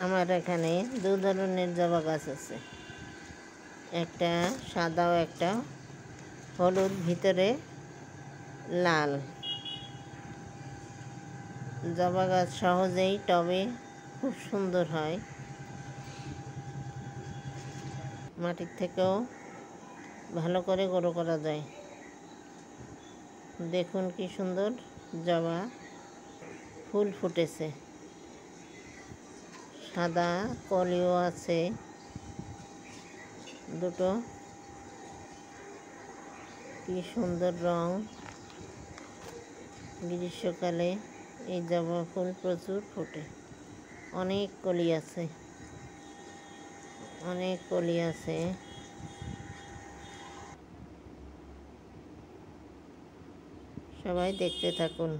আমার এখানে দু ধরনের জবা গাছ আছে, একটা সাদা ও একটা হলুদ, ভিতরে লাল। জবা গাছ সহজেই টবে খুব সুন্দর হয়, মাটির থেকেও ভালো করে গ্রো করা যায়। দেখুন কি সুন্দর জবা ফুল ফুটেছে, সাদা কলিও আছে দুটো। কি সুন্দর রং! গ্রীষ্মকালে এই জবা ফুল প্রচুর ফোটে। অনেক কলি আছে, অনেক কলি আছে। সবাই দেখতে থাকুন।